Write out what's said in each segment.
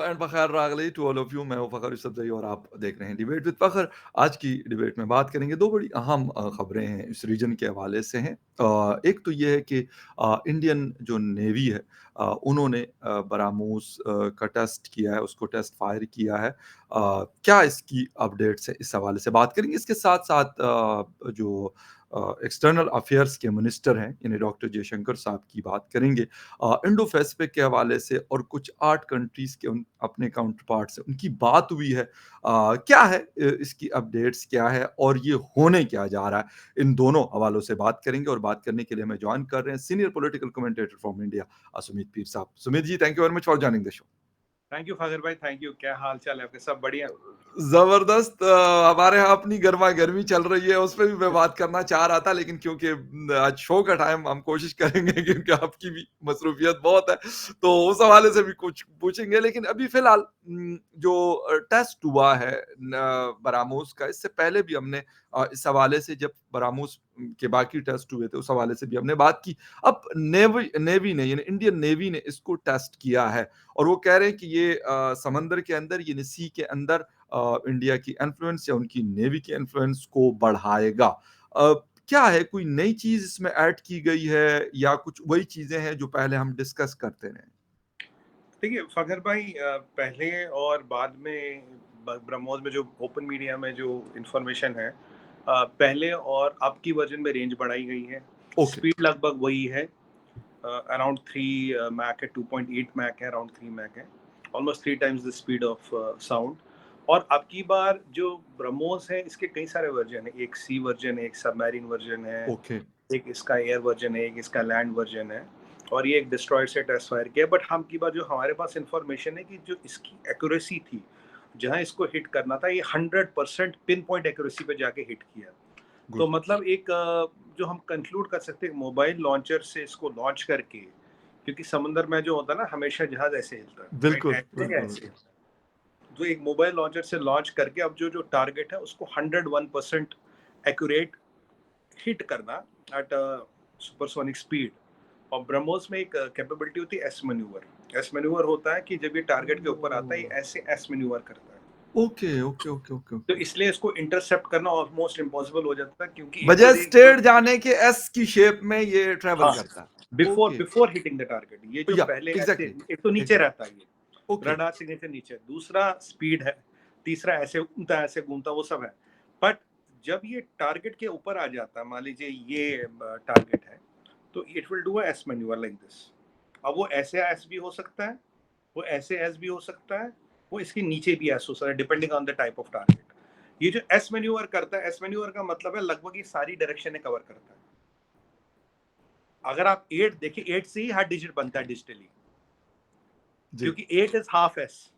And Fakhar रागली to all of you. मैं हूँ फ़खर यूसुफ़ज़ई और आप देख रहे हैं डिबेट विद फ़खर। आज की डिबेट में बात करेंगे 2 बड़ी अहम खबरें हैं इस रीजन के हवाले से हैं। एक तो ये है कि इंडियन जो नेवी है उन्होंने बरामूस का टेस्ट किया है, उसको टेस्ट फायर किया है। क्या इसकी अपडेट्स है, इस हवाले से बात करेंगे। इसके साथ-साथ जो एक्सटर्नल अफेयर्स के मिनिस्टर हैं, यानी डॉक्टर जयशंकर साहब की बात करेंगे। इंडो पैसिफिक के हवाले से और कुछ 8 कंट्रीज़ के उन अपने काउंटर पार्ट से उनकी बात हुई है। क्या है इसकी अपडेट्स क्या है और ये होने क्या जा रहा है? इन दोनों हवालों से बात करेंगे और बात करने के लिए हमें जॉइन कर रहे हैं senior political commentator from India Sumit Peer sahab. Sumit ji, thank you very much for joining the show. Thank you Fakhar भाई, थैंक यू। क्या हाल चाल है आपके? सब बढ़िया? ज़बरदस्त। हमारे यहाँ अपनी गरमा-गर्मी चल रही है, उस पे भी मैं बात करना चाह रहा था, लेकिन क्योंकि आज शो का टाइम हम कोशिश करेंगे क्योंकि आपकी भी मसरूफ़ियत बहुत है, तो उस हवाले से भी कुछ पूछेंगे। लेकिन अभी फ़िलहाल जो टेस्ट हुआ है बरामूस का, इससे पहले भी हमने इस हवाले से जब बरामूस के बाकी टेस्ट हुए थे, उस हवाले से भी हमने बात की। अब नेवी नेवी ने यानी इंडियन नेवी ने इसको टेस्ट किया है और वो कह रहे हैं कि ये समंदर के अंदर यानी सी के अंदर इंडिया की इन्फ्लुएंस या उनकी नेवी की इन्फ्लुएंस को बढ़ाएगा। क्या है, कोई नई चीज़ इसमें ऐड की गई है या कुछ वही चीज़ें हैं जो पहले हम डिस्कस करते रहे? देखिए फगर भाई, पहले और बाद में ब्रह्मोस में जो ओपन मीडिया में जो इंफॉर्मेशन है, पहले और अब की वर्जन में रेंज बढ़ाई गई है। ओके, स्पीड लगभग वही है, अराउंड 3 मैक है, 2.8 मैक है, अराउंड 3 मैक है, almost 3 times the speed of sound. और अब की बार जो ब्रह्मोस है, इसके कई सारे वर्जन है। एक सी वर्जन है, एक सबमरीन वर्जन है, ओके। एक इसका एयर वर्जन है, एक इसका लैंड वर्जन है, और ये एक डिस्ट्रॉयर से टेस्ट फायर किया। बट हम की बात जो हमारे पास इंफॉर्मेशन है कि जो इसकी एक्यूरेसी थी, जहां इसको हिट करना था, ये 100% पिन पॉइंट एक्यूरेसी पे जाके हिट किया। तो गुड। मतलब एक जो हम कंक्लूड कर सकते हैं, मोबाइल लॉन्चर से इसको लॉन्च करके, क्योंकि समंदर में जो होता है ना, हमेशा जहाज ऐसे हिलता है, राइट? बिल्कुल, ऐसे या बिल्कुल, ऐसे। बिल्कुल। तो एक मोबाइल लॉन्चर से लॉन्च करके अब जो जो टारगेट है उसको 101% एक्यूरेट हिट करना एट सुपरसोनिक स्पीड। और ब्रह्मोस में एक कैपेबिलिटी होती है एस मैन्यूवर। एस मैन्यूवर होता है कि जब ये टारगेट के ऊपर आता है, ये ओह! ऐसे एस मैन्यूवर करता है। ओके, ओके, ओके, ओके, तो ओके। इसलिए इसको इंटरसेप्ट करना ऑलमोस्ट इम्पॉसिबल हो जाता है, क्योंकि एक तो बजाय देखिए, स्ट्रेट जाने के एस की शेप में ये ट्रैवल हाँ, करता है। Before okay. Before hitting the target, ये जो या पहले ऐसे, एग्ज़ैक्टली, एक तो नीचे एग्ज़ैक्टली। रहता है, ये ओके, रडार सिग्नेचर नीचे, दूसरा स्पीड है, तीसरा ऐसे घूमता है, ऐसे घूमता, वो सब है। बट जब ये टारगेट के ऊपर आ जाता है, मान लीजिए ये टारगेट है, तो it will do S manoeuvre like this. अब वो ऐसे एस भी हो सकता है, वो ऐसे एस भी हो सकता है, वो इसके नीचे भी एस हो सकता है, depending on the type of target. ये जो एस मैन्यूवर करता है, एस मैन्यूवर का मतलब है लगभग ये सारी डायरेक्शन कवर करता है। अगर आप 8 देखिए, 8 से ही हर डिजिट बनता है डिजिटली, जी। क्योंकि 8 इज हाफ एस,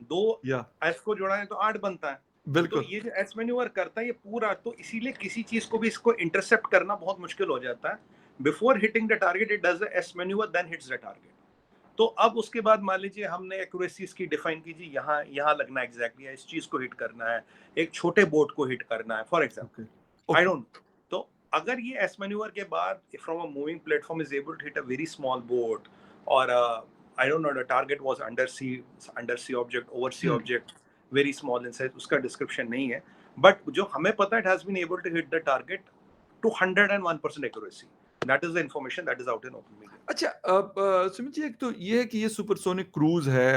दो या एस को जोड़ा है तो 8 बनता है। तो बिल्कुल। ये जो एस मैन्यूवर करता है ये पूरा, तो इसीलिए किसी चीज को भी इसको इंटरसेप्ट करना बहुत मुश्किल हो जाता है। Before hitting the target it does the S manoeuvre, then hits the target. तो अब उसके बाद मान लीजिए हमने एक्यूरेसी इसकी डिफाइन की, जी यहाँ यहाँ लगना है एग्जैक्टली, इस चीज को हिट करना है, एक छोटे बोट को हिट करना है, for okay, example, I okay. Don't. तो अगर ये एस मैन्यूवर के बाद from a moving platform is able to hit a very small boat, और I don't know the target was under sea object, over sea hmm. Object, very small in size, उसका description नहीं है। But जो हमें पता है, it has been able to hit the target to 101% accuracy. That is the information that is out in open media. अच्छा, अब सुमित जी, एक तो ये है कि ये सुपरसोनिक क्रूज़ है।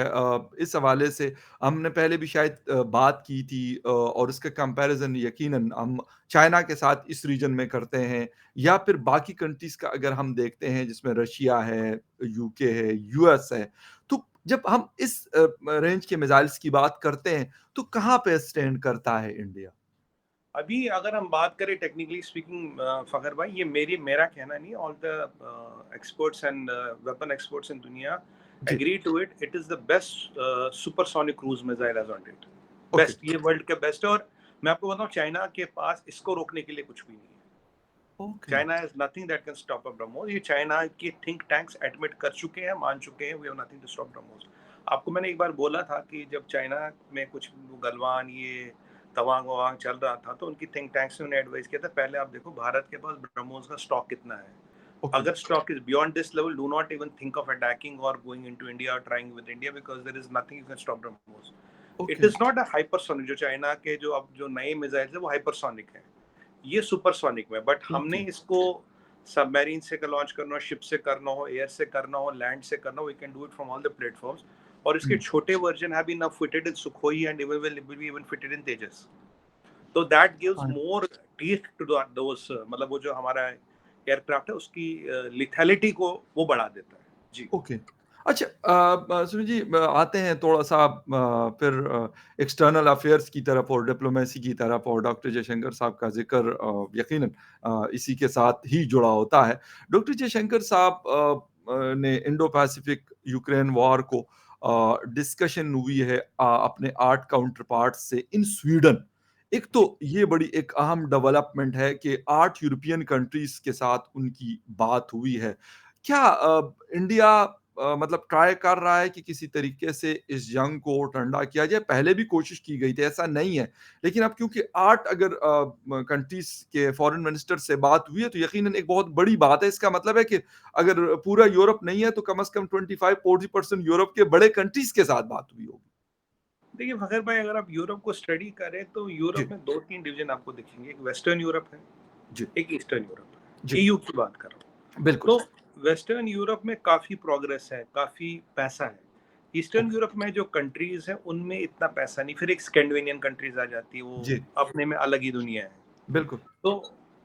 इस हवाले से हमने पहले भी शायद बात की थी और इसका कंपैरिज़न यकीनन हम चाइना के साथ इस रीजन में करते हैं या फिर बाकी कंट्रीज़ का अगर हम देखते हैं जिसमें रशिया है, यूके है, यूएस है। तो जब हम इस रेंज के मिसाइल्स की बात करते हैं, तो कहाँ पे स्टैंड करता है इंडिया? अभी अगर हम बात करें टेक्निकली स्पीकिंग, फखर भाई, ये मेरा कहना नहीं, all the experts and weapon experts in दुनिया जी, agree to it, it is the best supersonic cruise missile as on date. Okay, best, ये वर्ल्ड के बेस्ट है। और मैं आपको बताऊं, चाइना के पास इसको रोकने के लिए कुछ भी नहीं है। Okay, China is nothing that can stop a BrahMos. ये चाइना के थिंक टैंक्स एडमिट कर चुके हैं, मान चुके हैं, we have nothing to stop BrahMos. आपको मैंने एक बार बोला था कि जब चाइना में कुछ गलवान, ये तवांग ववांग चल रहा था, तो उनकी थिंक टैंक्स ने उन्हें एडवाइस किया था, पहले आप देखो भारत के पास ब्रह्मोस का स्टॉक कितना है। ओके, अगर stock is beyond this level, do not even think of attacking or going into India or trying with India, because there is nothing you can stop BrahMos. It okay, is not a hypersonic. जो China के जो अब जो नए missiles है वो hypersonic है, ये सुपरसोनिक में, बट हमने ओके। इसको सबमरीन से लॉन्च करना हो, शिप से करना हो, एयर से करना हो, लैंड से करना हो, we can do it from all the platforms. और इसके हुँ, छोटे version have been fitted in Sukhoi and will be even fitted in Tejas. तो दैट गिव्स हाँ, मोर टीथ टू दोस, मतलब वो जो हमारा एयरक्राफ्ट है उसकी लिथैलिटी को वो बढ़ा देता है। जी। ओके। अच्छा सुनील जी आते हैं थोड़ा-सा फिर एक्सटर्नल अफ़ेयर्स की तरफ और डिप्लोमेसी की तरफ और डॉक्टर जयशंकर साहब का ज़िक्र यकीनन इसी के साथ ही जुड़ा होता है। डॉक्टर जयशंकर साहब ने इंडो पैसिफिक यूक्रेन वॉर को डिस्कशन हुई है अपने 8 काउंटर पार्ट्स से इन स्वीडन। एक तो ये बड़ी एक अहम डेवलपमेंट है कि 8 यूरोपियन कंट्रीज़ के साथ उनकी बात हुई है। क्या इंडिया मतलब ट्राई कर रहा है कि किसी तरीके से इस जंग को ठंडा किया जाए? पहले भी कोशिश की गई थी, ऐसा नहीं है। लेकिन अब क्योंकि 8 अगर कंट्रीज़ के फॉरेन मिनिस्टर से बात हुई है, तो यकीनन एक बहुत बड़ी बात है। इसका मतलब है कि अगर पूरा यूरोप नहीं है, तो कम से कम 25-40% यूरोप के बड़े कंट्रीज़ के साथ बात हुई होगी। देखिए फखर भाई, अगर आप यूरोप को स्टडी करें तो यूरोप जी, में दो तीन डिवीजन आपको दिखेंगे। एक वेस्टर्न यूरोप है, जी, एक ईस्टर्न यूरोप है। जी, ईयू की बात कर रहा हूँ। बिल्कुल। तो वेस्टर्न यूरोप में काफी प्रोग्रेस है, काफी पैसा है। ईस्टर्न ओके, यूरोप में जो कंट्रीज है उनमें इतना पैसा नहीं। फिर एक स्कैंडिनेवियन कंट्रीज आ जाती है, वो जी, अपने में अलग ही दुनिया है। बिल्कुल। तो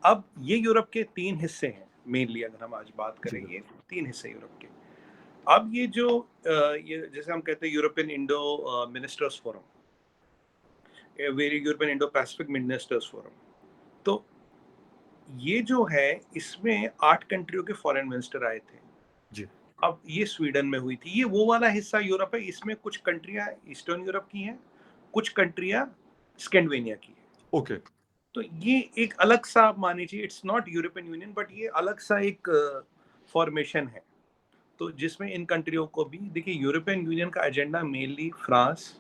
अब ये यूरोप के तीन हिस्से हैं मेनली, अगर हम आज बात जी, करें, बिल्कुल। ये तीन हिस्से यूरोप के। अब ये जो ये जैसे हम कहते हैं European Indo ministers forum, very European Indo Pacific ministers forum, तो ये जो है इसमें 8 कंट्रियों के फॉरेन मिनिस्टर आए थे। जी, अब ये स्वीडन में हुई थी। ये वो वाला हिस्सा यूरोप है, इसमें कुछ कंट्रियां ईस्टर्न यूरोप की हैं, कुछ कंट्रियां स्कैंडिनेविया की हैं। ओके। तो ये एक अलग सा, आप मान लीजिए, it's not European union, but ये अलग सा एक फॉर्मेशन है। तो जिसमें इन कंट्रियों को भी, देखिए यूरोपियन यूनियन का एजेंडा मेनली फ्रांस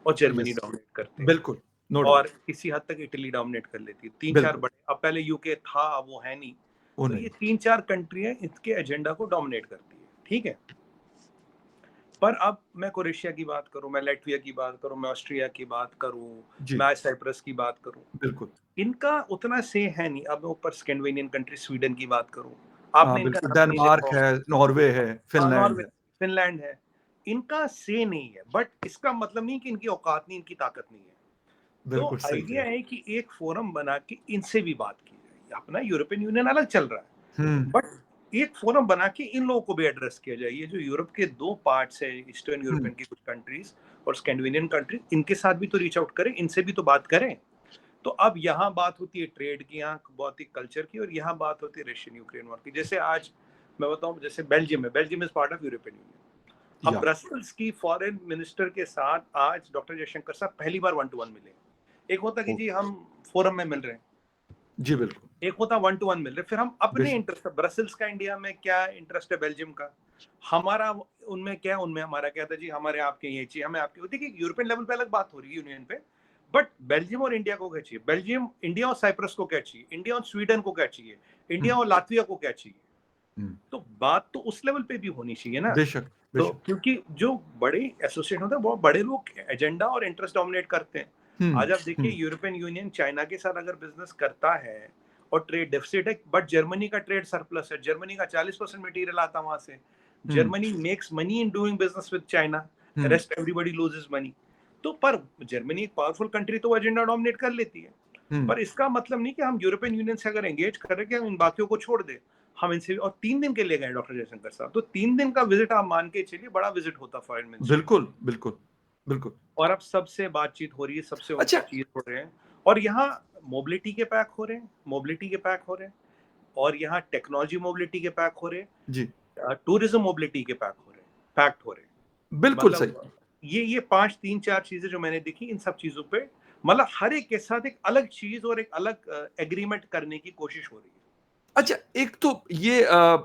और जर्मनी यस, डोमिनेट करते हैं, बिल्कुल, नो और डाउट। किसी हद तक इटली डोमिनेट कर लेती है। तीन चार बिल्कुल, बड़े, अब पहले यूके था, अब वो है नहीं। वो तो नहीं। ये तीन चार कंट्रियां इसके एजेंडा को डोमिनेट करती है, ठीक है। पर अब मैं क्रोएशिया की बात करूं, मैं लातविया की बात करूं, मैं ऑस्ट्रिया की बात करूं, जी, मैं साइप्रस की बात करूं, बिल्कुल। इनका उतना से है नहीं। अब मैं ऊपर स्कैंडिनेवियन कंट्री स्वीडन की बात करूं, हाँ, आपने इनका बिल्कुल, नाम नहीं लिया डेनमार्क होगा। है, नॉर्वे है, हाँ, फ़िनलैंड नॉर्वे, है। फिनलैंड है। इनका से नहीं है, बट इसका मतलब नहीं कि इनकी औकात नहीं, इनकी ताकत नहीं है। तो बिल्कुल सही कह आइडिया रहे है कि एक फोरम बना के इनसे भी बात की जाए। अपना यूरोपियन यूनियन अलग चल रहा है, हुँ, बट एक फोरम बना के इन लोगों को भी एड्रेस किया जाए। ये जो यूरोप के दो पार्ट्स है, ईस्टर्न हुँ, यूरोपियन की कुछ कंट्रीज और स्कैंडिनेवियन कंट्रीज, इनके साथ भी तो रीच आउट करें, इनसे भी तो बात करें। तो अब यहाँ बात होती है ट्रेड की, यहाँ बहुत ही कल्चर की, और यहाँ बात होती है रशियन यूक्रेन वॉर की। जैसे आज मैं बताऊं, जैसे बेल्जियम है, Belgium is part of European union. अब या ब्रसल्स की फॉरेन मिनिस्टर के साथ आज डॉक्टर जयशंकर साहब पहली बार वन टू वन मिले। एक होता कि ओ जी हम फोरम में मिल रहे हैं, जी, बिल्कुल, एक होता वन टू वन मिल रहे, फिर हम अपने बेशक। इंटरेस्ट, ब्रसल्स का इंडिया में क्या इंटरेस्ट है, बेल्जियम का हमारा उनमें क्या, उनमें हमारा क्या था जी, हमारे आपके ये चाहिए, हमें आपके। देखिए यूरोपियन लेवल पे अलग बात हो रही है यूनियन पे, बट बेल्जियम और इंडिया को क्या चाहिए, बेल्जियम इंडिया और साइप्रस को क्या चाहिए, इंडिया और स्वीडन को क्या चाहिए, हुँ, इंडिया और लातविया को क्या चाहिए। हुँ, तो बात तो उस लेवल पे भी होनी चाहिए ना। बेशक, तो बेशक। क्योंकि जो बड़े एसोसिएशन होते हैं, बहुत बड़े लोग एजेंडा और इंटरेस्ट डोमिनेट करते हैं। हुँ, आज आप देखिए हुँ, यूरोपियन यूनियन चाइना के साथ अगर बिजनेस करता है और ट्रेड डेफिसिट है, बट जर्मनी का ट्रेड सरप्लस है, जर्मनी का 40% मटेरियल आता वहां से। Hmm, Germany makes money in doing business with China, hmm, rest everybody loses money. तो पर जर्मनी एक पावरफुल कंट्री, तो वो एजेंडा डोमिनेट कर लेती है। हुँ, पर इसका मतलब नहीं कि हम यूरोपियन यूनियन से अगर एंगेज कर रहे हैं कि हम इन बातों को छोड़ दें। हम इनसे, और 3 दिन के लिए गए डॉक्टर जयशंकर साहब, तो 3 दिन का विजिट आप मान के चलिए, बड़ा विजिट होता फॉरेन मिनिस्टर का। बिल्कुल, बिल्कुल, बिल्कुल। और अब सबसे बातचीत हो रही है, सबसे उनके अच्छा चीज हो रहे हैं। और यहाँ मोबिलिटी के पैक हो रहे हैं, मोबिलिटी के पैक हो रहे हैं, और यहाँ टेक्नोलॉजी मोबिलिटी के पैक हो रहे जी, हैं, टूरिज्म मोबिलिटी के पैक हो रहे हैं, पैक्ट हो रहे हैं। बिल्कुल सही। मतलब ये 5 3-4 चीजें जो मैंने देखी, इन सब चीजों पे मतलब हर एक के साथ एक अलग चीज और एक अलग एग्रीमेंट करने की कोशिश हो रही है। अच्छा, एक तो ये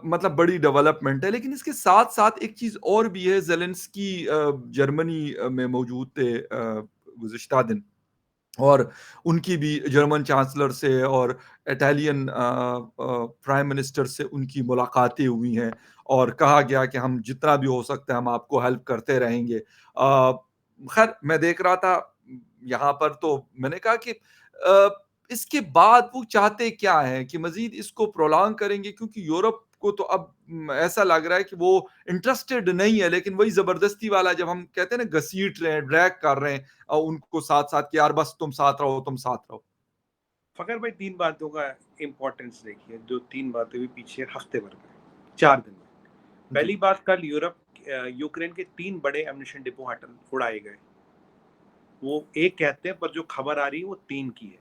मतलब बड़ी डेवलपमेंट है, लेकिन इसके साथ-साथ एक चीज़ और भी है, ज़ेलेंस्की जर्मनी में मौजूद थे गुज़िश्ता दिन। और उनकी भी जर्मन चांसलर से और इटालियन प्राइम मिनिस्टर से उनकी मुलाकातें हुई हैं और कहा गया कि हम जितना भी हो सकता है हम आपको हेल्प करते रहेंगे। खैर मैं देख रहा था यहाँ पर तो मैंने कहा कि इसके बाद वो चाहते क्या हैं कि मज़ीद इसको प्रोलॉन्ग करेंगे क्योंकि यूरोप को तो अब ऐसा लग रहा है कि वो इंटरेस्टेड नहीं है, लेकिन वही ज़बरदस्ती वाला जब हम कहते हैं ना घसीट रहे हैं, ड्रैग कर रहे हैं उनको साथ-साथ कि यार बस तुम साथ रहो, तुम साथ रहो। फ़खर भाई 3 बातों का इम्पोर्टेंस देखिए, जो 3 बातें हुई पीछे हफ़्ते भर में, 4 दिन में। जी, पहली बात, कल यूक्रेन के 3 बड़े एम्यूनिशन डिपो उड़ाए गए। वो एक कहते हैं, पर जो खबर आ रही है वो 3 की है।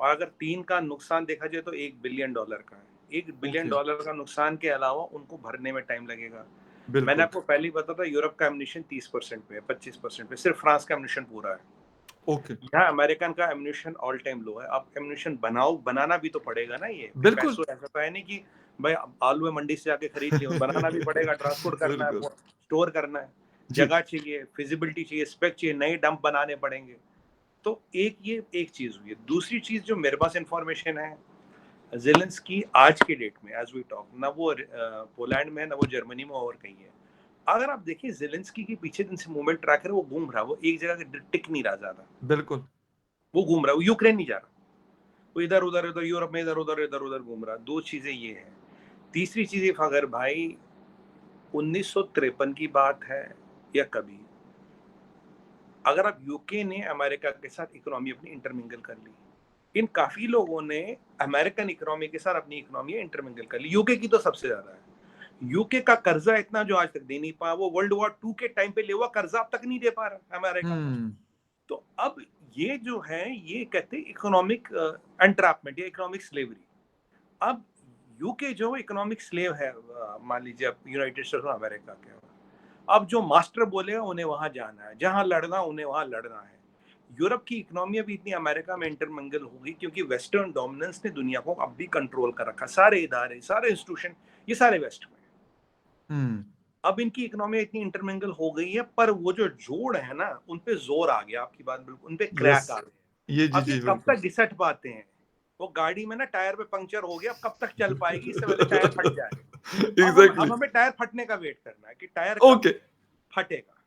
और अगर 3 का नुकसान देखा जाए तो $1 बिलियन का है। $1 बिलियन ओके, का नुकसान के अलावा उनको भरने में टाइम लगेगा। मैंने बिल्कुल, आपको पहले ही बताया था, यूरोप का एम्यूनिशन 30% पे है, 25% पे, सिर्फ फ्रांस का एम्यूनिशन पूरा है। ओके, यहाँ अमेरिकन का एम्यूनिशन ऑल टाइम लो है। आप एम्यूनिशन बनाना भी तो पड़ेगा ना ये। कि बिल्कुल। पैसों ऐसा तो है नहीं कि भाई आलू है मंडी से जाके खरीद लिया, बनाना भी पड़ेगा, ट्रांसपोर्ट करना है, बिल्कुल, स्टोर करना है, जी, जगह चाहिए, फिजिबिलिटी चाहिए, स्पेक चाहिए, नए डंप बनाने पड़ेंगे। तो ये एक चीज हुई है। दूसरी चीज जो मेरे पास इंफॉर्मेशन है, ज़ेलेंस्की आज के डेट में एज़ वी टॉक ना वो पोलैंड में है, ना वो जर्मनी में और कहीं है। अगर आप देखिए ज़ेलेंस्की के पीछे जिनसे मूवमेंट ट्रैकर है, वो घूम रहा है, वो एक जगह टिक नहीं रहा ज़्यादा। बिल्कुल, वो घूम रहा है, वो यूक्रेन नहीं जा रहा। वो इधर-उधर, इधर यूरोप में इधर-उधर घूम रहा है। 2 चीज़ें ये हैं। तीसरी चीज़ ये, अगर भाई 1953 की बात है या कभी, अगर आप यूके ने अमेरिका के साथ इकोनॉमी अपनी इंटरमिंगल कर ली। इन काफ़ी लोगों ने अमेरिकन इकोनॉमी के साथ अपनी इकोनॉमी इंटरमिंगल कर ली। यूके की तो सबसे ज़्यादा है। यूके का कर्जा इतना जो आज तक दे नहीं पाया, वो वर्ल्ड वॉर 2 के टाइम पे लिया हुआ कर्जा अब तक नहीं दे पा रहा अमेरिका। हुँ, तो अब ये जो है, ये कहते हैं इकोनॉमिक एंट्रैपमेंट या इकोनॉमिक स्लेवरी। अब यूके जो इकोनॉमिक स्लेव है, मान लीजिए आप यूनाइटेड स्टेट्स ऑफ अमेरिका के, अब जो मास्टर बोलेगा उन्हें वहां जाना है, जहां लड़ना उन्हें वहां लड़ना है। यूरोप की इकोनॉमी अभी इतनी अमेरिका में इंटरमिंगल होगी क्योंकि वेस्टर्न डोमिनेंस ने दुनिया को अब भी कंट्रोल कर रखा। सारे इदारे, सारे इंस्टीट्यूशन, ये सारे वेस्ट में। हुँ, अब इनकी इकोनॉमी इतनी इंटरमिंगल हो गई है, पर वो जो जोड़ है ना, उन पे जोर आ गया। आपकी बात बिल्कुल, उन पे यस, क्रैक आ ये गया। जी, अब ये जी, कब बिल्कुल। तक घिसट पाते हैं? वो गाड़ी में ना टायर पे पंक्चर हो गया, अब कब तक चल पाएगी? इससे पहले टायर फट जाए। एग्ज़ैक्टली, अब हमें टायर फटने का वेट करना है कि टायर कब ओके। फटेगा।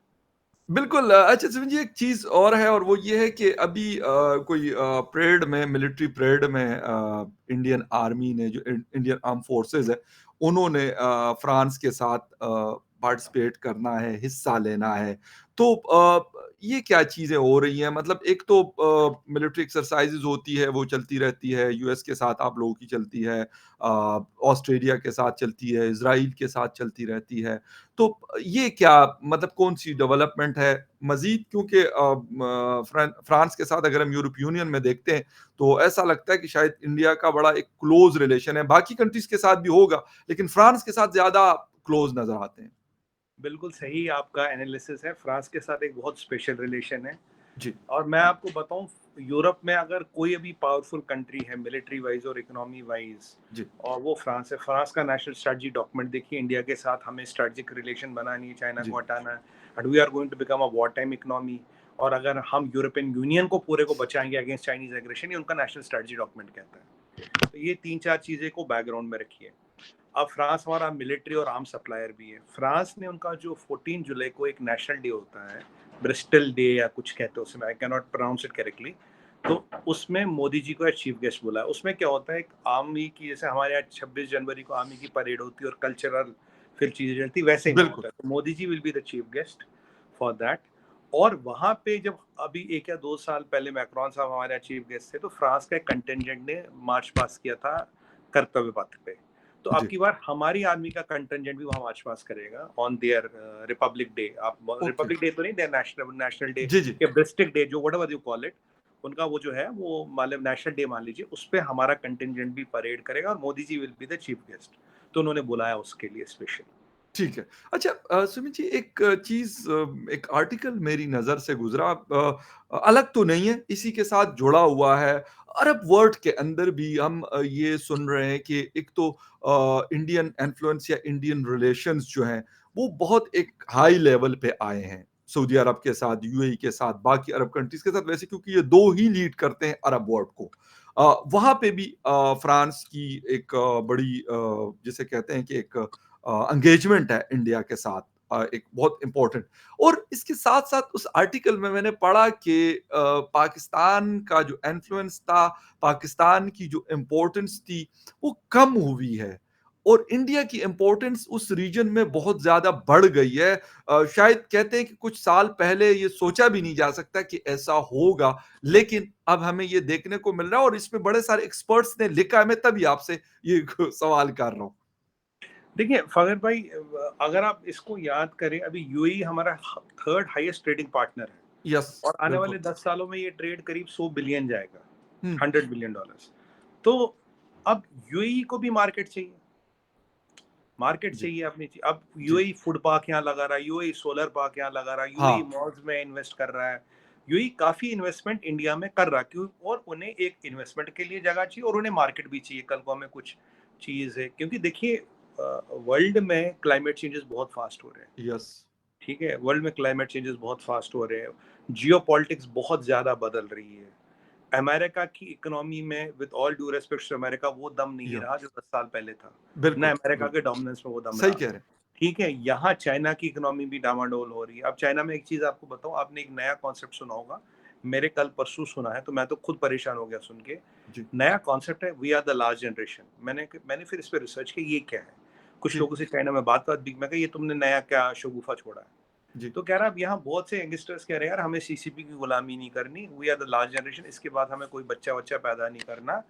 बिल्कुल अच्छा सुनिए जी एक चीज़ और है और वो ये है कि अभी कोई परेड में मिलिट्री परेड में इंडियन आर्मी ने जो इंडियन आर्म फोर्सेस है, उन्होंने फ्रांस के साथ पार्टिसिपेट करना है, हिस्सा लेना है। तो ये क्या चीज़ें हो रही हैं? मतलब एक तो मिलिट्री एक्सरसाइज़ेज़ होती है, वो चलती रहती है, यूएस के साथ आप लोगों की चलती है, ऑस्ट्रेलिया के साथ चलती है, इज़राइल के साथ चलती रहती है। तो ये क्या मतलब कौन-सी डेवलपमेंट है मज़ीद क्योंकि फ्रांस के साथ अगर हम यूरोप यूनियन में देखते हैं, तो ऐसा लगता है कि शायद इंडिया का बड़ा एक क्लोज़ रिलेशन है। बाकी कंट्रीज़ के साथ भी होगा, लेकिन फ्रांस के साथ ज़्यादा क्लोज़ नज़र आते हैं। बिल्कुल सही आपका एनालिसिस है। फ्रांस के साथ एक बहुत स्पेशल रिलेशन है। जी, और मैं आपको बताऊं, यूरोप में अगर कोई अभी पावरफुल कंट्री है मिलिट्री वाइज और इकोनॉमी वाइज, जी, और वो फ्रांस है। फ्रांस का नेशनल स्ट्रेटजी डॉक्यूमेंट देखिए, इंडिया के साथ हमें स्ट्रेटजिक रिलेशन बनानी है, चाइना जी, को हटाना है, and we are going to become a war time economy. और अगर हम यूरोपियन यूनियन को पूरे को बचाएंगे अगेंस्ट चाइनीज एग्रेशन, ये उनका नेशनल स्ट्रेटजी डॉक्यूमेंट कहता है। तो ये 3-4 चीजें को बैकग्राउंड में रखिए। अब फ्रांस हमारा मिलिट्री और आर्म सप्लायर भी है। फ्रांस ने उनका जो 14 जुलाई को एक नेशनल डे होता है, ब्रिस्टल डे या कुछ कहते हैं उसमें, I can not pronounce it correctly. तो उसमें मोदी जी को चीफ गेस्ट बोला है। उसमें क्या होता है, एक आर्मी की, जैसे हमारे यहाँ 26 जनवरी को आर्मी की परेड होती है और कल्चरल फिर चीजें चलती, वैसे ही वहाँ बिल्कुल। होता है। तो Modi ji will be the chief guest for that. और वहाँ पे जब अभी 1 या 2 साल पहले मैक्रोन साहब हमारे यहाँ चीफ गेस्ट थे, तो फ्रांस का एक कंटेंजेंट ने मार्च पास किया था कर्तव्य पथ पे। तो अब जी, की बार हमारी आर्मी का कंटेंजेंट भी वहां मार्च पास करेगा ऑन देयर रिपब्लिक डे। आप ओके। रिपब्लिक डे तो नहीं, देयर नेशनल डे जी, जी। या ब्रिस्टिक डे, जो व्हाटएवर यू कॉल इट, उनका वो जो है, वो मतलब नेशनल डे मान लीजिए, उस पे हमारा कंटेंजेंट भी परेड करेगा और Modi ji will be the chief guest. तो उन्होंने बुलाया उसके लिए स्पेशल। ठीक है। अच्छा सुमित जी एक चीज़ एक आर्टिकल मेरी नज़र से गुज़रा अलग तो नहीं है, इसी के साथ जुड़ा हुआ है। अरब वर्ल्ड के अंदर भी हम ये सुन रहे हैं कि एक तो इंडियन इन्फ्लुएंस या इंडियन रिलेशंस जो हैं, वो बहुत एक हाई लेवल पे आए हैं। सऊदी अरब के साथ, यूएई के साथ, बाकी अरब कंट्रीज के साथ, वैसे क्योंकि ये दो ही लीड करते हैं अरब वर्ल्ड को। वहां पे भी फ्रांस की एक बड़ी जिसे कहते हैं कि एक एंगेजमेंट है इंडिया के साथ, एक बहुत इंपॉर्टेंट। और इसके साथ साथ उस आर्टिकल में मैंने पढ़ा कि पाकिस्तान का जो इन्फ्लुएंस था, पाकिस्तान की जो इम्पोर्टेंस थी, वो कम हुई है और इंडिया की इम्पोर्टेंस उस रीजन में बहुत ज्यादा बढ़ गई है। शायद कहते हैं कि कुछ साल पहले ये सोचा भी नहीं जा सकता कि ऐसा होगा, लेकिन अब हमें ये देखने को मिल रहा है और इसमें बड़े सारे एक्सपर्ट्स ने लिखा है। मैं तभी आपसे ये सवाल कर रहा हूँ। देखिए फगर भाई, अगर आप इसको याद करें, अभी यूएई हमारा थर्ड हाईएस्ट ट्रेडिंग पार्टनर है यस, और आने बिल्कुल। वाले 10 सालों में ये ट्रेड करीब 100 बिलियन जाएगा, हम्म, 100 बिलियन डॉलर्स। तो अब यूएई को भी मार्केट चाहिए, मार्केट जी, चाहिए अपनी चीज। अब जी, यूएई फूड पार्क यहाँ लगा रहा है, यूएई सोलर पार्क यहाँ लगा रहा है, यूएई हाँ, मॉल्स में इन्वेस्ट कर रहा है, यूएई काफी इन्वेस्टमेंट इंडिया में कर रहा है। क्यों? और उन्हें एक इन्वेस्टमेंट के लिए जगह चाहिए और उन्हें मार्केट भी चाहिए। कल को हमें कुछ चीज है, क्योंकि देखिए वर्ल्ड में क्लाइमेट चेंजेस बहुत फास्ट हो रहे हैं। यस, ठीक है, वर्ल्ड में क्लाइमेट चेंजेस बहुत फास्ट हो रहे हैं, जियो पॉलिटिक्स बहुत ज्यादा बदल रही है। अमेरिका की इकोनॉमी में, with all due respect to America, वो दम नहीं या रहा जो 10 साल पहले था। ना बिल्कुल, अमेरिका के बिल्कुल, डोमिनेंस में वो दम सही रहा। कह रहे हैं। ठीक है, यहाँ चाइना की इकोनॉमी भी डामाडोल हो रही है। अब चाइना में एक चीज आपको बताऊं, आपने एक नया कॉन्सेप्ट सुना होगा, मेरे कल परसों सुना है, तो मैं तो खुद परेशान हो गया सुन के। जी, नया कॉन्सेप्ट है, we are the last generation. मैंने फिर इस पे रिसर्च किया, ये क्या है। कुछ जी, लोगों से चाइना में बात भी, मैं कहा ये तुमने नया क्या शगुफा छोड़ा है। जी, तो कह रहा अब यहाँ बहुत से यंगस्टर्स कह रहे हैं यार हमें सीसीपी की गुलामी नहीं करनी, we are the last generation, इसके बाद हमें कोई बच्चा बच्चा पैदा नहीं करना,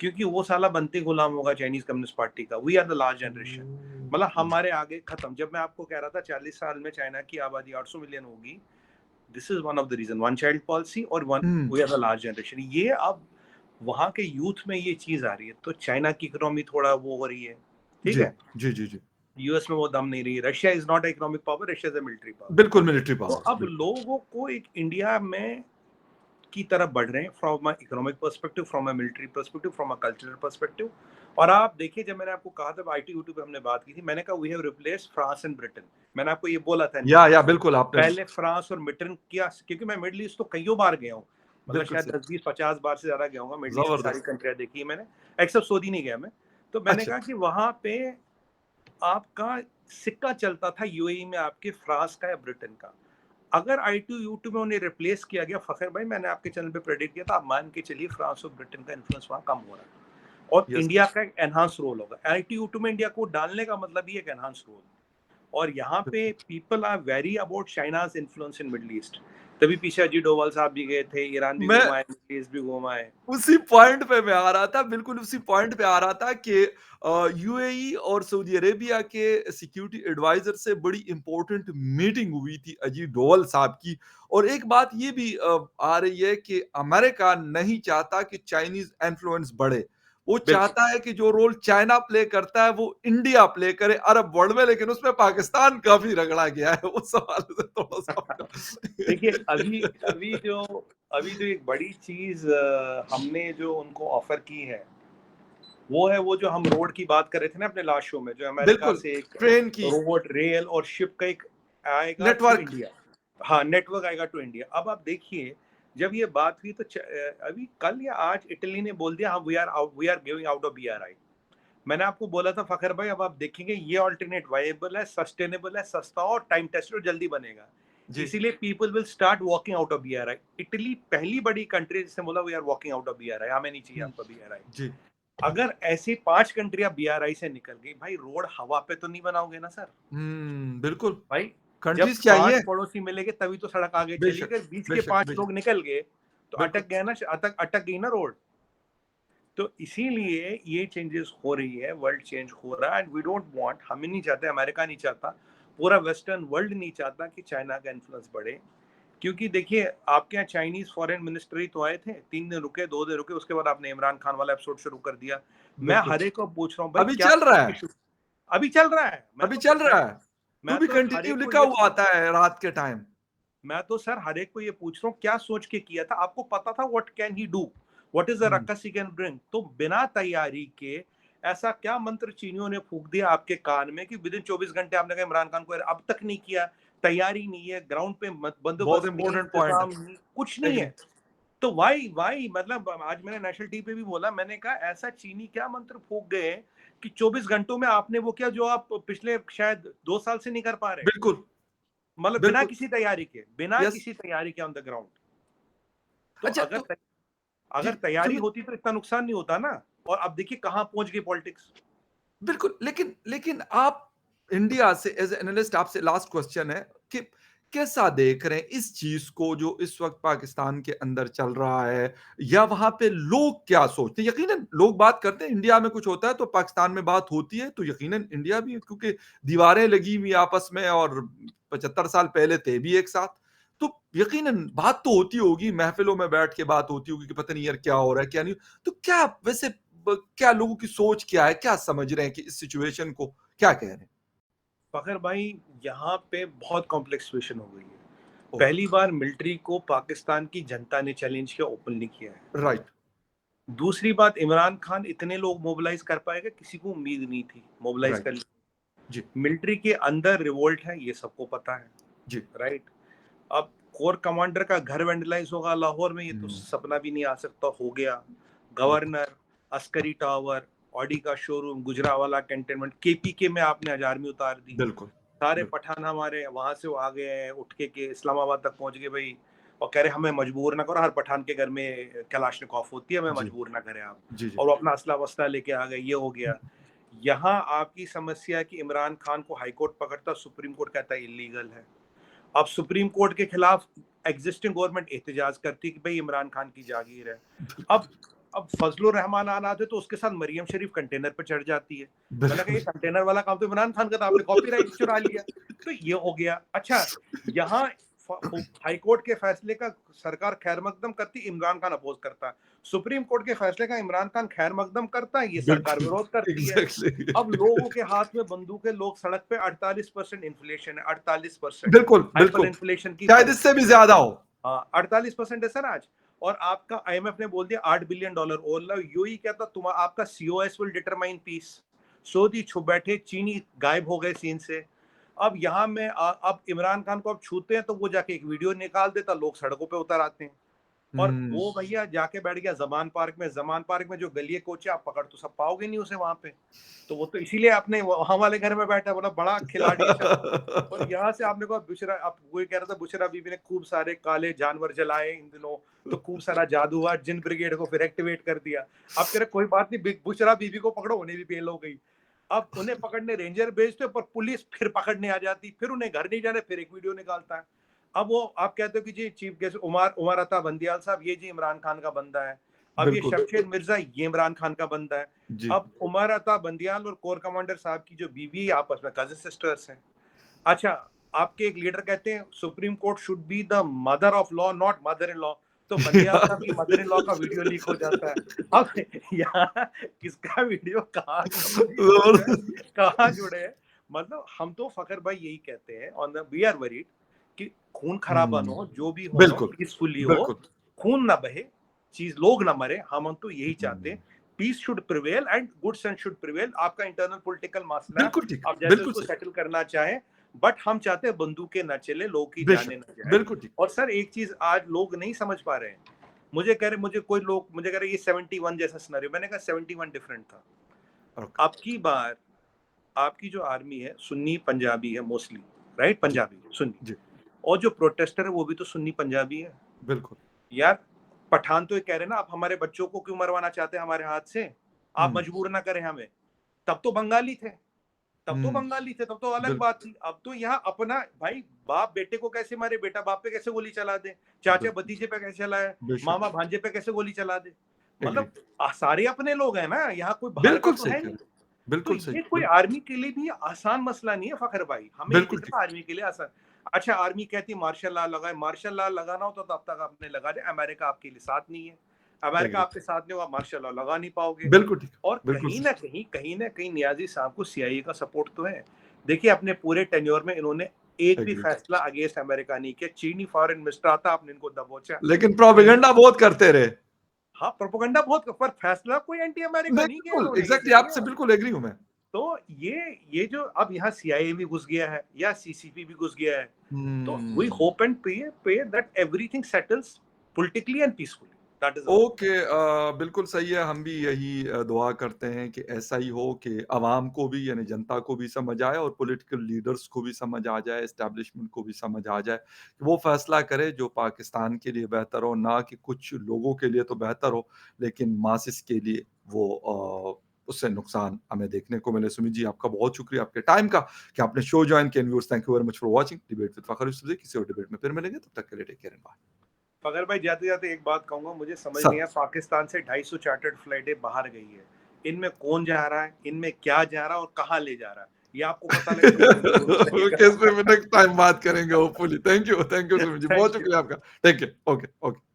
क्योंकि वो साला बनते गुलाम होगा चाइनीज कम्युनिस्ट पार्टी का। We are the last generation, मतलब ओके, हमारे आगे खत्म। जब मैं आपको कह रहा था 40 साल में चाइना की आबादी 800 मिलियन होगी, this is one of the reason, one child policy और one, hmm, we are the last generation. ये अब वहां के यूथ में ये चीज आ रही है, तो चाइना की इकोनॉमी थोड़ा वो हो रही है। ठीक जी, है, जी, जी, जी, यूएस में वो दम नहीं रही, Russia is not economic power, Russia is a military power. बिल्कुल मिलिट्री तो पावर, अब बिल्कुल। लोगों को एक इंडिया में की तरफ बढ़ रहे हैं, from a economic perspective, from a military perspective, from a cultural perspective. और आप देखिए, जब मैंने आपको कहा था आईटी यूट्यूब पे हमने बात की थी, मैंने कहा we have replace France and Britain. मैंने आपको ये बोला था न्यूज, या बिल्कुल आपने पहले फ्रांस और ब्रिटेन किया, क्योंकि मैं मिडिल ईस्ट तो कईयों बार गया हूँ, मतलब बिल्कुल शायद सही, 10 20 50 बार से ज्यादा गया हूँ मिडिल ईस्ट की सारी जबरदस्त। कंट्रियां देखी है मैंने, एक्सेप्ट सऊदी नहीं गया मैं। तो मैंने अच्छा, कहा कि वहां पे आपका सिक्का चलता था यूएई में आपके फ्रांस का या ब्रिटेन का। अगर आई2 में उन्हें रिप्लेस किया गया, फखर भाई मैंने आपके चैनल पे प्रेडिक्ट किया था, आप मान के चलिए फ्रांस और ब्रिटेन का इन्फ्लुएंस वहां कम हो रहा है और यस, इंडिया का एक एनहांस रोल होगा। आई2 में इंडिया को डालने का मतलब ही एक एनहांस रोल। और यहाँ पे people are very about China's influence in Middle East. तभी पीछे अजीत डोभाल साहब भी गए थे, ईरान भी मैं घुमाए, मिडिल ईस्ट भी घुमाए। उसी पॉइंट पे मैं आ रहा था, बिल्कुल उसी पॉइंट पे आ रहा था कि यूएई और सऊदी अरेबिया के सिक्योरिटी एडवाइजर से बड़ी इंपॉर्टेंट मीटिंग हुई थी अजीत डोवल साहब की। और एक बात ये भी आ रही है कि अमेरिका नहीं चाहता कि चाइनीज इन्फ्लुएंस बढ़े, वो बिल्कुल। चाहता है कि जो रोल चाइना प्ले करता है वो इंडिया प्ले करे अरब वर्ल्ड में, लेकिन उसमें पाकिस्तान काफी रगड़ा गया है उस सवाल से थोड़ा सा देखिए आपका अभी जो एक बड़ी चीज हमने जो उनको ऑफर की है, वो जो हम रोड की बात कर रहे थे ना अपने लास्ट शो में, जो अमेरिका बिल्कुल से एक ट्रेन की रोड, रेल और शिप का एक आएगा टू नेटवर्क। इंडिया। हाँ, नेटवर्क आएगा टू इंडिया। अब आप देखिए, जब ये बात हुई तो अभी कल या आज इटली ने बोल दिया, हाँ we are giving out of BRI. मैंने आपको बोला था फखर भाई, अब आप देखेंगे ये ऑल्टरनेट वायबल है, सस्टेनेबल है, सस्ता और टाइम टेस्टेड और जल्दी बनेगा। जी, इसीलिए people will start walking out of BRI. Italy पहली बड़ी कंट्री जिसने बोला we are walking out of BRI, हमें नहीं चाहिए हुँ, आपका बीआरआई। जी। अगर ऐसी 5 कंट्रियां बीआरआई से निकल गई, भाई रोड हवा पे तो नहीं बनाओगे ना सर। बिल्कुल, भाई जब कंट्रीज़ 5 चाहिए। पड़ोसी मिलेंगे तभी तो सड़क आगे चली। बेशक, अगर बीच के बेशक, 5 बेशक, लोग निकल गए तो बिल्कुल। अटक गया ना, अटक गई ना रोड। तो इसीलिए ये चेंजेस हो रही है, वर्ल्ड चेंज हो रहा है एंड वी डोंट वांट, हम ही नहीं चाहते, अमेरिका नहीं चाहता, पूरा वेस्टर्न वर्ल्ड नहीं चाहता कि चाइना का इन्फ्लुएंस बढ़े। क्योंकि देखिए, आपके यहाँ चाइनीज फॉरेन मिनिस्टर ही तो आए थे, 3 दिन रुके, 2 दिन रुके, उसके बाद आपने इमरान खान वाला एपिसोड शुरू कर दिया। मैं बिल्कुल। हर एक को पूछ रहा हूँ भाई अभी क्या चल रहा सोच के है, अभी चल रहा है। अभी चल रहा है। टू मैं बी तो हर कंटिन्यू एक को लिखा ये हुआ आता है रात के टाइम। मैं तो सर हर एक को ये पूछ रहा हूँ क्या सोच के किया था। आपको पता था what can he do, what is the hmm, ruckus he can bring. तो बिना तैयारी के ऐसा क्या मंत्र चीनियों ने फूंक दिया आपके कान में कि विद इन 24 घंटे आपने कहा इमरान खान को अब तक नहीं किया, तैयारी नहीं है, ग्राउंड पे बहुत बंदोबस्त नहीं, इंपॉर्टेंट पॉइंट है। इंतजाम नहीं, कुछ नहीं एग्री। है। तो वाई मतलब आज मैंने नेशनल टीवी पे भी बोला, मैंने कहा ऐसा चीनी क्या मंत्र फूंक गए कि 24 घंटों में आपने वो किया जो आप पिछले शायद 2 साल से नहीं कर पा रहे। बिल्कुल, मतलब बिना बिल्कुल। किसी तैयारी के, बिना यस। किसी तैयारी के ऑन द ग्राउंड। तो अच्छा अगर तो जी, अगर तैयारी सुमित, होती तो इतना नुकसान नहीं होता ना। और अब देखिए कहाँ पहुंच गई पॉलिटिक्स। बिल्कुल, लेकिन लेकिन आप इंडिया से एज़ एनालिस्ट आपसे लास्ट क्वेश्चन है कि कैसा देख रहे हैं इस चीज़ को जो इस वक़्त पाकिस्तान के अंदर चल रहा है, या वहाँ पे लोग क्या सोचते हैं? यकीनन लोग बात करते हैं, इंडिया में कुछ होता है तो पाकिस्तान में बात होती है, तो यकीनन इंडिया भी, क्योंकि दीवारें लगी हुई आपस में और 75 साल पहले थे भी एक साथ। तो यकीनन बात तो होती होगी, महफ़िलों में बैठ के बात होती होगी कि पता नहीं यार क्या हो रहा है, क्या नहीं। तो क्या वैसे क्या लोगों की सोच क्या है, क्या समझ रहे हैं कि इस सिचुएशन को क्या कह रहे हैं? फखर भाई, यहाँ पे बहुत कॉम्प्लेक्स सिचुएशन हो गई है। ओके। पहली बार मिलिट्री को पाकिस्तान की जनता ने चैलेंज किया, ओपनली किया है। राइट। दूसरी बात, इमरान खान इतने लोग मोबिलाइज कर पाएगा, किसी को उम्मीद नहीं थी, मोबिलाइज राइट। कर लिया। जी। मिलिट्री के अंदर रिवोल्ट है, ये सबको पता है। जी। राइट। अब कोर कमांडर का घर वेंडलाइज होगा लाहौर में, ये तो हम्म। सपना भी नहीं आ सकता, हो गया। बिल्कुल। गवर्नर, अस्करी टावर, ऑडी का शोरूम, गुजरावाला कैंटोनमेंट, केपीके में आपने 1000 आर्मी उतार दी। बिल्कुल। सारे बिल्कुल। पठान हमारे वहां से वो आ गए हैं, उठ के इस्लामाबाद तक पहुंच गए भाई। और कह रहे हमें मजबूर ना करो, हर पठान के घर में कलाशनिकोव होती है, हमें जी। मजबूर ना करें आप। जी। जी। और वो अपना असला वसला लेके आ गए, ये हो गया। यहाँ आपकी समस्या है कि इमरान खान को हाईकोर्ट पकड़ता, सुप्रीम कोर्ट कहता है इलीगल है। अब सुप्रीम कोर्ट के खिलाफ एग्जिस्टिंग गवर्नमेंट एहतजाज करती है कि भाई इमरान खान की जागीर है। अब अब फजलुर रहमान आना आते तो उसके साथ मरियम शरीफ कंटेनर पर चढ़ जाती है। मैंने कहा ये बिल्कुल। कंटेनर वाला काम तो इमरान खान का था, आपने कॉपीराइट चुरा लिया। तो ये हो गया। अच्छा, यहाँ हाईकोर्ट के फैसले का सरकार खैर मकदम करती, इमरान खान अपोज करता है। सुप्रीम कोर्ट के फैसले का इमरान खान खैर मकदम करता है, ये सरकार बिल्कुल। विरोध करती है। अब एग्जैक्टली। लोगों के हाथ में बंदूकें, लोग सड़क पे, 48% इन्फ्लेशन है, 48%। बिल्कुल। हाइपर बिल्कुल। इन्फ्लेशन की शायद इससे भी परिस्थिति है। ज्यादा हो। हाँ, 48% है सर आज। और आपका आईएमएफ ने बोल दिया $8 बिलियन। और यूएई कहता तुम आपका COS will determine peace. Saudi छुप बैठे, चीनी गायब हो गए सीन से। अब यहाँ में अब इमरान खान को अब छूते हैं तो वो जाके एक वीडियो निकाल देता, लोग सड़कों पे उतर आते हैं। और हम्म। वो भैया जाके बैठ गया जमान पार्क में। जमान पार्क में जो गलिए कोचे, आप पकड़ तो सब पाओगे नहीं उसे वहां पे। तो वो तो इसीलिए आपने वहां वाले घर में बैठा, बोला बड़ा खिलाड़ी है शायद। और यहाँ से आपने कहा बुशरा, आप वही कह रहा था, बुशरा बीबी ने खूब सारे काले जानवर जलाए इन दिनों, तो खूब सारा जादू हुआ, जिन ब्रिगेड को फिर एक्टिवेट कर दिया। अब कह रहे कोई बात नहीं, बुशरा बीबी को पकड़ो, उन्हें भी बेल हो गई। अब उन्हें पकड़ने रेंजर भेजते, पर पुलिस फिर पकड़ने आ जाती, फिर उन्हें घर नहीं जाने, फिर एक वीडियो निकालता है। अब वो आप कहते हो कि जी चीफ गेस्ट उमर उमर अता बंदियाल साहब, ये जी इमरान खान का बंदा है। अब ये बिल्कुल। शमशेर मिर्जा, ये इमरान खान का बंदा है। जी। अब उमर अता बंदियाल और कोर कमांडर साहब की जो बीवी है, आपस में कजिन सिस्टर्स हैं। अच्छा, आपके एक लीडर कहते हैं supreme court should be the mother of law, not mother in law. तो बंदियाल साहब की मदर इन लॉ का वीडियो लीक हो जाता है। अब यहाँ किसका वीडियो कहाँ लीक हो रहा है, कहाँ जुड़े हैं। मतलब हम तो फखर भाई यही कहते हैं, on the we are worried कि खून खराबा न हो, जो भी हो बिल्कुल। पीसफुली हो, बिल्कुल। खून ना बहे, चीज लोग ना मरे, हम तो यही चाहते हम्म। हैं। Peace should prevail and good sense should prevail. आपका इंटरनल पॉलिटिकल मसला है, बिल्कुल ठीक। आप जैसे बिल्कुल उसको सही। सेटल करना चाहें, बट हम चाहते हैं बंदूकें ना चले, लोग की जाने बेशक। ना जाए। बिल्कुल ठीक। और सर एक चीज आज लोग नहीं समझ पा रहे हैं। मुझे कह रहे, मुझे कोई लोग मुझे कह रहे ये 71 जैसा सिनेरियो, मैंने कहा 71 डिफरेंट था। ओके। अब की बार आपकी जो आर्मी है सुन्नी पंजाबी है मोस्टली, राइट, जी। पंजाबी सुन्नी। जी। और जो प्रोटेस्टर है वो भी तो सुन्नी पंजाबी है। बिल्कुल। यार पठान तो ये कह रहे हैं ना, आप हमारे बच्चों को क्यों मरवाना चाहते हैं हमारे हाथ से, आप हम्म। मजबूर ना करें हमें। तब तो बंगाली थे, हम्म। तब तो अलग बिल्कुल। बात थी। अब तो यहाँ अपना भाई, बाप बेटे को कैसे मारे, बेटा बाप पे कैसे गोली चला दे, चाचा बिल्कुल। भतीजे पे कैसे चलाए, बेशक। मामा भांजे पे कैसे गोली चला दे। एग्री। मतलब सारे अपने लोग हैं ना, यहाँ कोई बाहर का बिल्कुल तो सही है कह नहीं। रहे हैं। तो बिल्कुल सही। ये कोई आर्मी के लिए भी आसान मसला नहीं है फखर भाई, हमें ये बिल्कुल ठीक। दिखता आर्मी के लिए आसान। अच्छा, आर्मी कहती मार्शल लॉ लगाए, मार्शल लॉ लगाना हो तो तब तक आपने लगा दे, अमेरिका आपके लिए साथ नहीं है। America agree. आपके साथ नहीं होगा, मार्शल लॉ लगा नहीं पाओगे। बिल्कुल ठीक। और बिल्कुल सही। कहीं ना कहीं नियाजी साहब को सीआईए का सपोर्ट तो है। देखिए अपने पूरे टेन्योर में इन्होंने एक भी एग्री। फैसला अगेंस्ट अमेरिका नहीं किया। चीनी फॉरेन मिनिस्टर आता, आपने इनको दबोचा। लेकिन प्रोपेगेंडा बहुत करते रहे। हाँ, प्रोपेगेंडा बहुत, पर फैसला कोई एंटी अमेरिका नहीं, नहीं किया बिल्कुल इन्होंने, ये एग्जैक्टली देखिए आपसे आप। बिल्कुल एग्री हूं मैं। तो ये जो अब यहाँ सीआईए भी घुस गया है या सीसीपी भी घुस गया है, तो वी हुँ। Hope and pray that everything settles politically and peacefully. That is our okay बिल्कुल सही है, हम भी यही दुआ करते हैं कि ऐसा ही हो कि अवाम को भी यानी जनता को भी समझ आए और पॉलिटिकल लीडर्स को भी समझ आ जाए, एस्टेब्लिशमेंट को भी समझ आ जाए, कि वो फैसला करे जो पाकिस्तान के लिए बेहतर हो, ना कि कुछ लोगों के लिए तो बेहतर हो, लेकिन मासेस के लिए वो उससे नुकसान हमें देखने को मिले। सुमित जी, आपका बहुत शुक्रिया आपके टाइम का कि आपने शो जॉइन किया। And viewers, thank you very much for watching debate with Fakhar Yusuf ji. किसी और डिबेट में फिर मिलेंगे, तब तक के लिए टेक केयर एंड बाय। फगर भाई, जाते जाते एक बात कहूंगा, मुझे समझ नहीं सर है, पाकिस्तान से 250 चार्टर्ड फ्लाइटें बाहर गई है, इनमें कौन जा रहा है, इनमें क्या जा रहा है और कहाँ ले जा रहा है, ये आपको पता लगे तो मुझे जरूर ओके, इस पे बताइएगा। नेक्स्ट टाइम बात करेंगे hopefully. Thank you Sumit ji, बहुत थैंक यू। शुक्रिया आपका। Take care. Okay, okay.